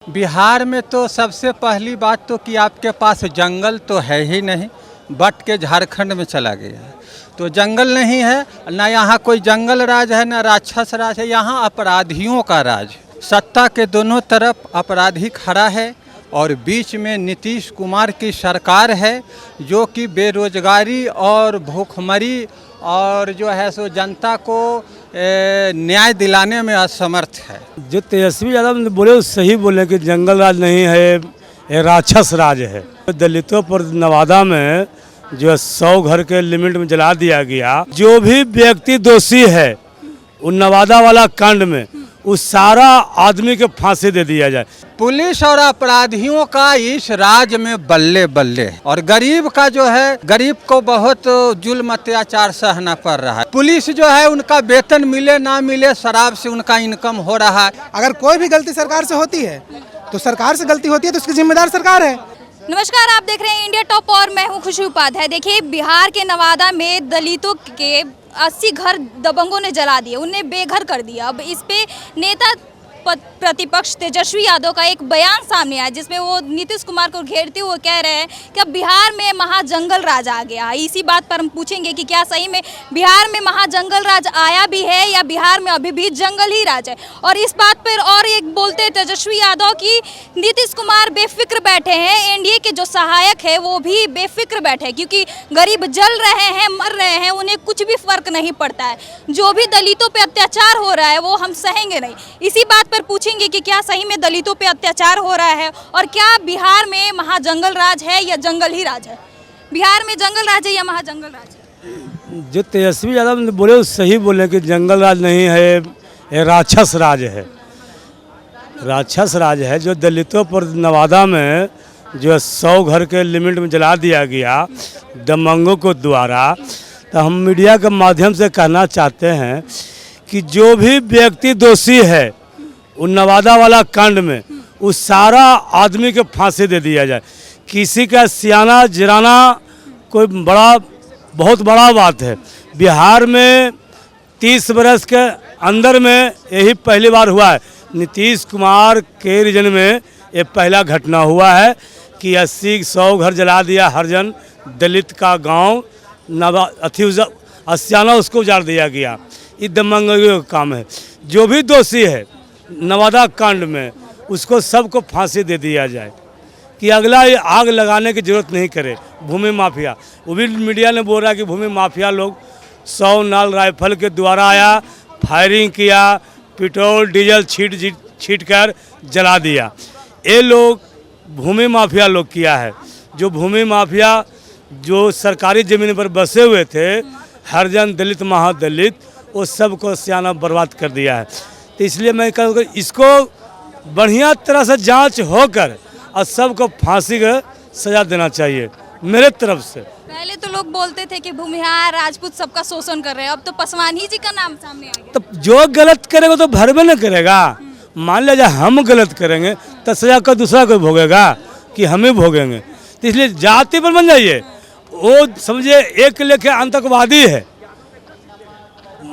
बिहार में तो सबसे पहली बात तो कि आपके पास जंगल तो है ही नहीं, बट के झारखंड में चला गया है। तो जंगल नहीं है, ना यहाँ कोई जंगल राज है, ना राक्षस राज है, यहाँ अपराधियों का राज। सत्ता के दोनों तरफ अपराधी खड़ा है और बीच में नीतीश कुमार की सरकार है जो कि बेरोजगारी और भूखमरी और जो है सो जनता को न्याय दिलाने में असमर्थ है। जो तेजस्वी यादव बोले वो सही बोले कि जंगल राज नहीं है, ये राक्षस राज है। दलितों पर नवादा में जो 100 घर के लिमिट में जला दिया गया, जो भी व्यक्ति दोषी है उन नवादा वाला कांड में उस सारा आदमी के फांसी दे दिया जाए। पुलिस और अपराधियों का इस राज में बल्ले बल्ले है और गरीब का जो है, गरीब को बहुत जुल्म अत्याचार सहना पड़ रहा है। पुलिस जो है उनका वेतन मिले ना मिले, शराब से उनका इनकम हो रहा है। अगर कोई भी गलती सरकार से होती है तो सरकार से गलती होती है तो उसकी जिम्मेदार सरकार है। नमस्कार, आप देख रहे हैं इंडिया टॉप और मैं हूं खुशी उपाध्याय। देखिए, बिहार के नवादा में दलितों के 80 घर दबंगों ने जला दिए, उन्हें बेघर कर दिया। अब इस पे नेता प्रतिपक्ष तेजस्वी यादव का एक बयान सामने आया जिसमें वो नीतीश कुमार को घेरते हुए कह रहे हैं कि अब बिहार में महाजंगल राज आ गया। इसी बात पर हम पूछेंगे कि क्या सही में बिहार में महाजंगल राज आया भी है या बिहार में अभी भी जंगल ही राज है। और इस बात पर और एक बोलते हैं तेजस्वी यादव कि नीतीश कुमार बेफिक्र बैठे हैं, एनडीए के जो सहायक है वो भी बेफिक्र बैठे हैं क्योंकि गरीब जल रहे हैं, मर रहे हैं, उन्हें कुछ भी फर्क नहीं पड़ता है। जो भी दलितों पर अत्याचार हो रहा है वो हम सहेंगे नहीं। इसी बात पर पूछेंगे कि क्या सही में दलितों पे अत्याचार हो रहा है और क्या बिहार में महाजंगल राज है या जंगल ही राज है। बिहार में जंगल राज है या महाजंगल राज है। जो तेजस्वी यादव बोले वो सही बोले कि जंगल राज नहीं है, ये राक्षस राज है। राक्षस राज है जो दलितों पर नवादा में जो 100 घर के लिमिट में जला दिया गया दबंगों को द्वारा। तो हम मीडिया के माध्यम से कहना चाहते हैं कि जो भी व्यक्ति दोषी है उन नवादा वाला कांड में उस सारा आदमी के फांसी दे दिया जाए। किसी का सियाना जिराना कोई बहुत बड़ा बात है। बिहार में 30 बरस के अंदर में यही पहली बार हुआ है। नीतीश कुमार के रीजन में ये पहला घटना हुआ है कि 80-100 घर जला दिया। हरजन दलित का गांव असियाना उसको उजाड़ दिया गया। ये दबंगों का काम है। जो भी दोषी है नवादा कांड में उसको सबको फांसी दे दिया जाए कि अगला ये आग लगाने की जरूरत नहीं करे। भूमि माफिया, वो भी मीडिया ने बोल रहा है कि भूमि माफिया लोग 100 नाल राइफल के द्वारा आया, फायरिंग किया, पेट्रोल डीजल छीट कर जला दिया। ये लोग भूमि माफिया लोग किया है। जो भूमि माफिया जो सरकारी ज़मीन पर बसे हुए थे, हरजन दलित महादलित, वो सबको सियाना बर्बाद कर दिया है। तो इसलिए मैं कहूँगा इसको बढ़िया तरह से जांच होकर और सबको फांसी का सजा देना चाहिए मेरे तरफ से। पहले तो लोग बोलते थे कि भूमिहार राजपूत सबका शोषण कर रहे हैं, अब तो पासवान जी का नाम सामने आ गया। तो जो गलत करेगा तो भर में न करेगा। मान लिया जाए हम गलत करेंगे तो सजा का दूसरा कोई भोगेगा कि हम ही भोगेंगे। तो इसलिए जाति पर बन जाइए। वो समझिए एक लेखे आतंकवादी है,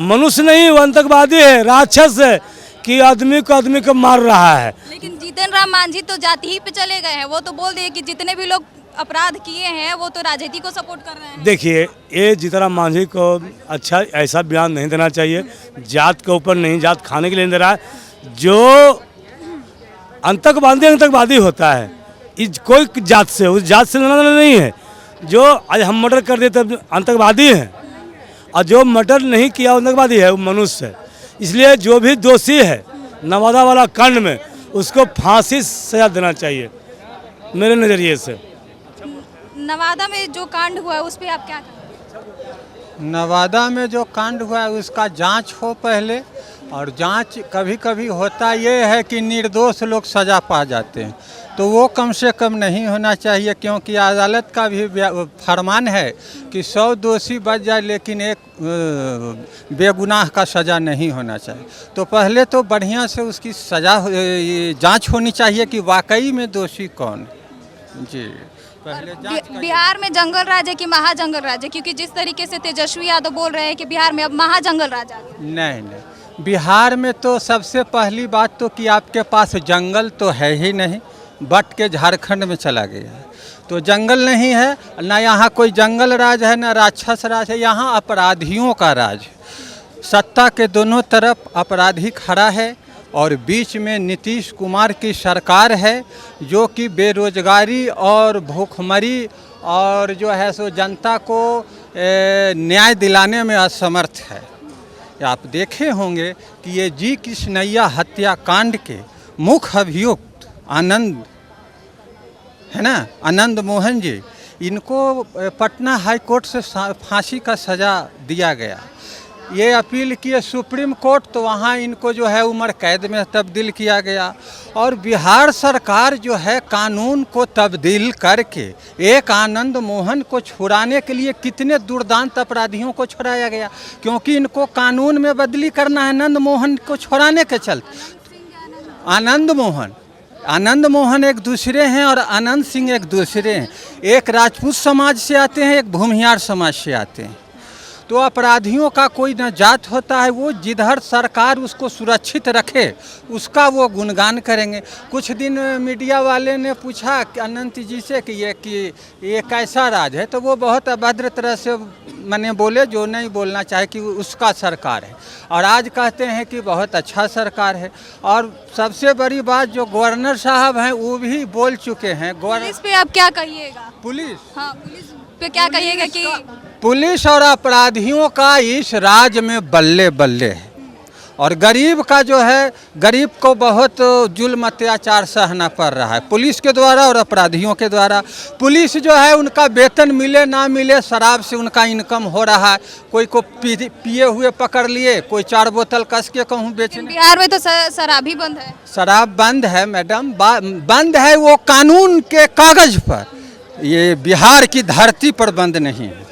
मनुष्य नहीं, वो आतंकवादी है, राक्षस है कि आदमी को मार रहा है। लेकिन जीतन राम मांझी तो जाति ही पे चले गए हैं। वो तो बोल दिए कि जितने भी लोग अपराध किए हैं वो तो राजनीति को सपोर्ट कर रहे हैं। देखिए, ये जीतन राम मांझी को अच्छा ऐसा बयान नहीं देना चाहिए। जात के ऊपर नहीं, जात खाने के लिए नहीं दे रहा है। जो आतंकवादी होता है, कोई जात से, उस जात से लेना देना नहीं है। जो आज हम मर्डर कर देते आतंकवादी हैं और जो मर्डर नहीं किया आतंकवादी है वो मनुष्य है। इसलिए जो भी दोषी है नवादा वाला कांड में उसको फांसी सजा देना चाहिए मेरे नज़रिए से। नवादा में जो कांड हुआ है उस पर आप क्या कहेंगे? नवादा में जो कांड हुआ है उसका जांच हो पहले, और जांच कभी कभी होता ये है कि निर्दोष लोग सज़ा पा जाते हैं, तो वो कम से कम नहीं होना चाहिए क्योंकि अदालत का भी फरमान है कि 100 दोषी बच जाए लेकिन एक बेगुनाह का सज़ा नहीं होना चाहिए। तो पहले तो बढ़िया से उसकी सज़ा जांच होनी चाहिए कि वाकई में दोषी कौन है। जी, पहले बिहार में जंगल राज है कि महाजंगल राज है? क्योंकि जिस तरीके से तेजस्वी यादव बोल रहे हैं कि बिहार में अब महाजंगल राज आ गया। नहीं, बिहार में तो सबसे पहली बात तो कि आपके पास जंगल तो है ही नहीं, बट के झारखंड में चला गया है। तो जंगल नहीं है, ना यहाँ कोई जंगल राज है, ना राक्षस राज है, यहाँ अपराधियों का राज है। सत्ता के दोनों तरफ अपराधी खड़ा है और बीच में नीतीश कुमार की सरकार है जो कि बेरोजगारी और भूखमरी और जो है सो जनता को न्याय दिलाने में असमर्थ है। आप देखे होंगे कि ये जी कृष्णैया हत्याकांड के मुख्य अभियुक्त आनंद है ना, आनंद मोहन जी, इनको पटना हाई कोर्ट से फांसी का सज़ा दिया गया। ये अपील किए सुप्रीम कोर्ट, तो वहाँ इनको जो है उम्र कैद में तब्दील किया गया। और बिहार सरकार जो है कानून को तब्दील करके एक आनंद मोहन को छुड़ाने के लिए कितने दुर्दांत अपराधियों को छुड़ाया गया, क्योंकि इनको कानून में बदली करना है आनंद मोहन को छुड़ाने के चलते। आनंद मोहन एक दूसरे हैं और आनंद सिंह एक दूसरे हैं। एक राजपूत समाज से आते हैं, एक भूमिहार समाज से आते हैं। तो अपराधियों का कोई न जात होता है, वो जिधर सरकार उसको सुरक्षित रखे उसका वो गुणगान करेंगे। कुछ दिन मीडिया वाले ने पूछा कि अनंत जी से कि ये कैसा राज है, तो वो बहुत अभद्र तरह से मैंने बोले जो नहीं बोलना चाहे कि उसका सरकार है, और आज कहते हैं कि बहुत अच्छा सरकार है। और सबसे बड़ी बात जो गवर्नर साहब हैं वो भी बोल चुके हैं। पुलिस पे आप क्या कहिएगा? पुलिस पे क्या कहिएगा कि पुलिस और अपराधियों का इस राज में बल्ले बल्ले है, और गरीब का जो है, गरीब को बहुत जुल्म अत्याचार सहना पड़ रहा है पुलिस के द्वारा और अपराधियों के द्वारा। पुलिस जो है उनका वेतन मिले ना मिले, शराब से उनका इनकम हो रहा है। कोई को पिए हुए पकड़ लिए, कोई 4 बोतल कस के कहूँ बेचने। बिहार में तो शराब ही बंद है। शराब बंद है मैडम, बंद है वो कानून के कागज पर, ये बिहार की धरती पर बंद नहीं है।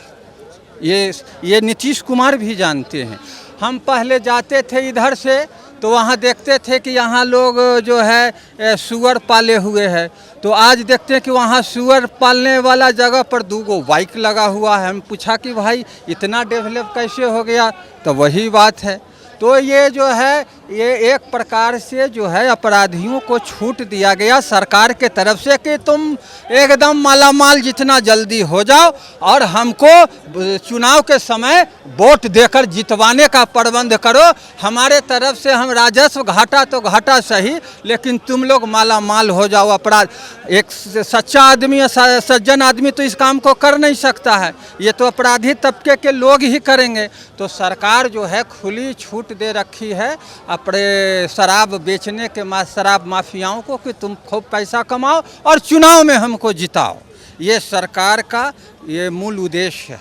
ये नीतीश कुमार भी जानते हैं। हम पहले जाते थे इधर से तो वहाँ देखते थे कि यहाँ लोग जो है सुअर पाले हुए हैं, तो आज देखते हैं कि वहाँ सुअर पालने वाला जगह पर 2 बाइक लगा हुआ है। हम पूछा कि भाई इतना डेवलप कैसे हो गया, तो वही बात है। तो ये जो है ये एक प्रकार से जो है अपराधियों को छूट दिया गया सरकार के तरफ से कि तुम एकदम मालामाल जितना जल्दी हो जाओ और हमको चुनाव के समय वोट देकर जितवाने का प्रबंध करो। हमारे तरफ से हम राजस्व घाटा तो घाटा सही, लेकिन तुम लोग मालामाल हो जाओ। अपराध एक सच्चा आदमी, सज्जन आदमी तो इस काम को कर नहीं सकता है, ये तो अपराधी तबके के लोग ही करेंगे। तो सरकार जो है खुली छूट दे रखी है अपने शराब बेचने के शराब माफियाओं को कि तुम खूब पैसा कमाओ और चुनाव में हमको जिताओ। ये सरकार का ये मूल उद्देश्य है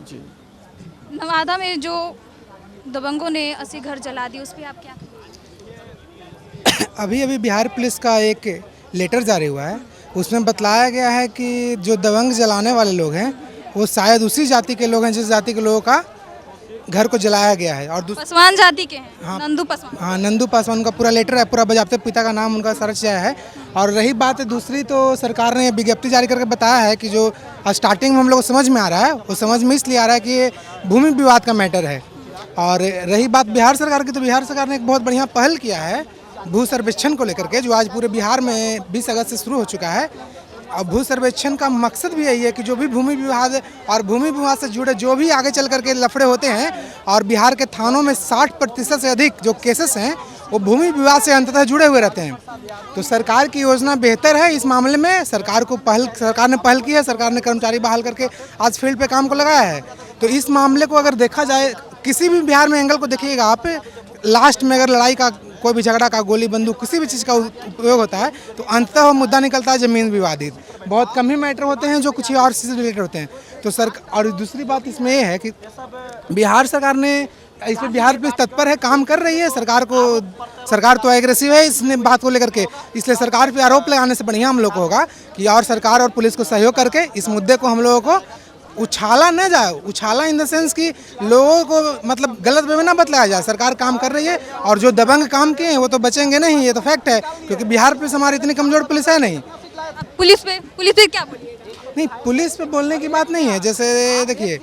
जी। नवादा में जो दबंगों ने 80 घर जला दिए, उस पर आप क्या कहेंगे? अभी बिहार पुलिस का एक लेटर जारी हुआ है, उसमें बतलाया गया है कि जो दबंग जलाने वाले लोग हैं वो शायद उसी जाति के लोग हैं जिस जाति के लोगों का घर को जलाया गया है। और पासवान जाति के हैं। हाँ, नंदू पासवान। हाँ, नंदू पासवान, उनका पूरा लेटर है, पूरा बजाते पिता का नाम उनका सारा चीज़ है। और रही बात दूसरी, तो सरकार ने विज्ञप्ति जारी करके बताया है कि जो स्टार्टिंग में हम लोग को समझ में आ रहा है वो समझ में इसलिए आ रहा है कि ये भूमि विवाद का मैटर है। और रही बात बिहार सरकार की, तो बिहार सरकार ने एक बहुत बढ़िया पहल किया है भू सर्वेक्षण को लेकर के, जो आज पूरे बिहार में 20 अगस्त से शुरू हो चुका है। और भू सर्वेक्षण का मकसद भी यही है कि जो भी भूमि विवाद और भूमि विवाद से जुड़े जो भी आगे चल करके लफड़े होते हैं, और बिहार के थानों में 60% से अधिक जो केसेस हैं वो भूमि विवाद से अंततः जुड़े हुए रहते हैं। तो सरकार की योजना बेहतर है इस मामले में। सरकार ने पहल की है, सरकार ने कर्मचारी बहाल करके आज फील्ड पे काम को लगाया है। तो इस मामले को अगर देखा जाए, किसी भी बिहार में एंगल को देखिएगा आप, लास्ट में अगर लड़ाई का, कोई भी झगड़ा का, गोली बंदूक किसी भी चीज़ का उपयोग होता है तो अंततः वो मुद्दा निकलता है ज़मीन विवादित। बहुत कम ही मैटर होते हैं जो कुछ और चीज़ रिलेटेड होते हैं। तो और दूसरी बात इसमें ये है कि बिहार सरकार ने इस पर, बिहार पुलिस तत्पर है, काम कर रही है। सरकार तो एग्रेसिव है इस बात को लेकर के, इसलिए सरकार पे आरोप लगाने से बढ़िया हम लोग को होगा कि और सरकार और पुलिस को सहयोग करके इस मुद्दे को हम लोगों को उछाला न जाए। उछाला इन द सेंस कि लोगों को मतलब गलत वे में ना बतलाया जाए। सरकार काम कर रही है और जो दबंग काम किए हैं वो तो बचेंगे नहीं, ये तो फैक्ट है, क्योंकि बिहार पुलिस हमारी इतनी कमजोर पुलिस है नहीं। पुलिस पे क्या बोलिए? नहीं, पुलिस पे बोलने की बात नहीं है। जैसे देखिए,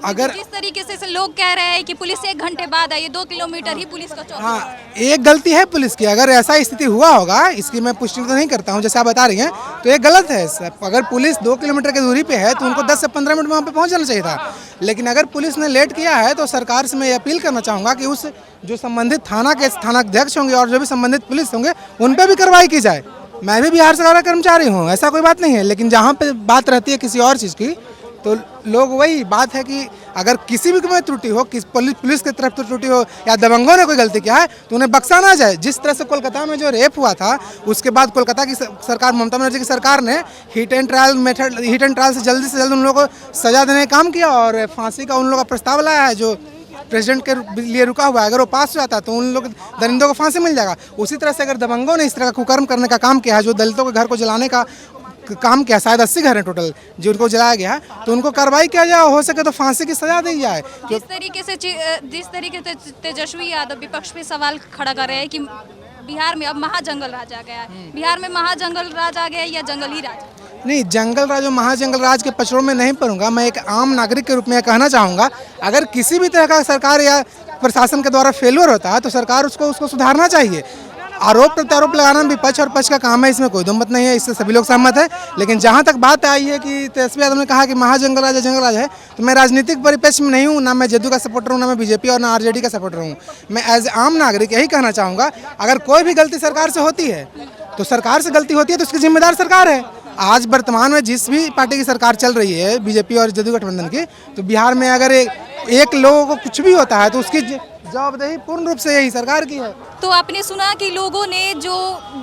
अगर जिस तरीके से लोग कह रहे हैं कि पुलिस 1 घंटे बाद आई, 2 किलोमीटर ही पुलिस का चौकी है। हाँ, एक गलती है पुलिस की। अगर ऐसा स्थिति हुआ होगा, इसकी मैं पुष्टि तो नहीं करता हूँ, जैसे आप बता रही हैं, तो ये गलत है। अगर पुलिस 2 किलोमीटर की दूरी पे है तो उनको 10 से 15 मिनट में वहाँ पे पहुँच जाना चाहिए था। लेकिन अगर पुलिस ने लेट किया है तो सरकार से मैं ये अपील करना चाहूँगा कि उस जो संबंधित थाना के थानाध्यक्ष होंगे और जो भी संबंधित पुलिस होंगे उन पर भी कार्रवाई की जाए। मैं भी बिहार सरकार का कर्मचारी हूँ, ऐसा कोई बात नहीं है। लेकिन जहाँ पे बात रहती है किसी और चीज़ की, तो लोग वही बात है कि अगर किसी भी में त्रुटि हो, किस पुलिस की तरफ से त्रुटि हो या दबंगों ने कोई गलती किया है तो उन्हें बख्शा ना जाए। जिस तरह से कोलकाता में जो रेप हुआ था, उसके बाद कोलकाता की सरकार, ममता बनर्जी की सरकार ने हिट एंड ट्रायल से जल्द उन लोगों को सजा देने का काम किया और फांसी का उन लोगों का प्रस्ताव लाया है जो प्रेसिडेंट के लिए रुका हुआ है। अगर वो पास हो जाता है तो उन लोग दरिंदों को फांसी मिल जाएगा। उसी तरह से अगर दबंगों ने इस तरह का कुकर्म करने का काम किया है, जो दलितों के घर को जलाने का काम किया, शायद 80 घर हैं टोटल जो उनको जलाया गया है, तो उनको कार्रवाई किया जाए, हो सके तो फांसी की सजा दी जाए। जिस तरीके से तेजस्वी यादव विपक्ष पे सवाल खड़ा कर रहे हैं कि बिहार में अब महाजंगल राज आ गया है, बिहार में महाजंगल राज आ गया है या जंगल ही राज? नहीं, जंगल राज और महाजंगल राज के पचड़ों में नहीं पड़ूंगा। मैं एक आम नागरिक के रूप में कहना चाहूँगा, अगर किसी भी तरह का सरकार या प्रशासन के द्वारा फेलियर होता है तो सरकार उसको सुधारना चाहिए। आरोप प्रत्यारोप लगाना विपक्ष और पक्ष का काम है, इसमें कोई दो मत नहीं है, इससे सभी लोग सहमत है। लेकिन जहाँ तक बात आई है कि तेजस्वी यादव ने कहा कि महाजंगल राज जंगल राज है, तो मैं राजनीतिक परिप्रेक्ष्य में नहीं हूँ, ना मैं जदयू का सपोर्टर हूँ, ना मैं बीजेपी और ना आरजेडी का सपोर्टर हूँ। मैं एज आम नागरिक यही कहना चाहूँगा, अगर कोई भी गलती सरकार से होती है तो सरकार से गलती होती है तो उसकी जिम्मेदार सरकार है। आज वर्तमान में जिस भी पार्टी की सरकार चल रही है, बीजेपी और जदयू गठबंधन की, तो बिहार में अगर एक लोगों को कुछ भी होता है तो उसकी जवाबदेही पूर्ण रूप से यही सरकार की है। तो आपने सुना कि लोगों ने जो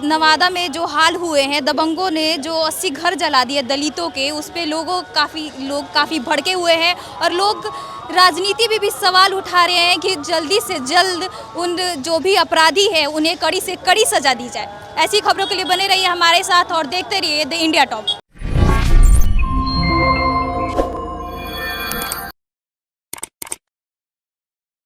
नवादा में जो हाल हुए हैं, दबंगों ने जो 80 घर जला दिए दलितों के, उस पे लोग काफ़ी भड़के हुए हैं और लोग राजनीति में भी सवाल उठा रहे हैं कि जल्दी से जल्द उन जो भी अपराधी है उन्हें कड़ी से कड़ी सजा दी जाए। ऐसी खबरों के लिए बने रहिए हमारे साथ और देखते रहिए द इंडिया टॉप।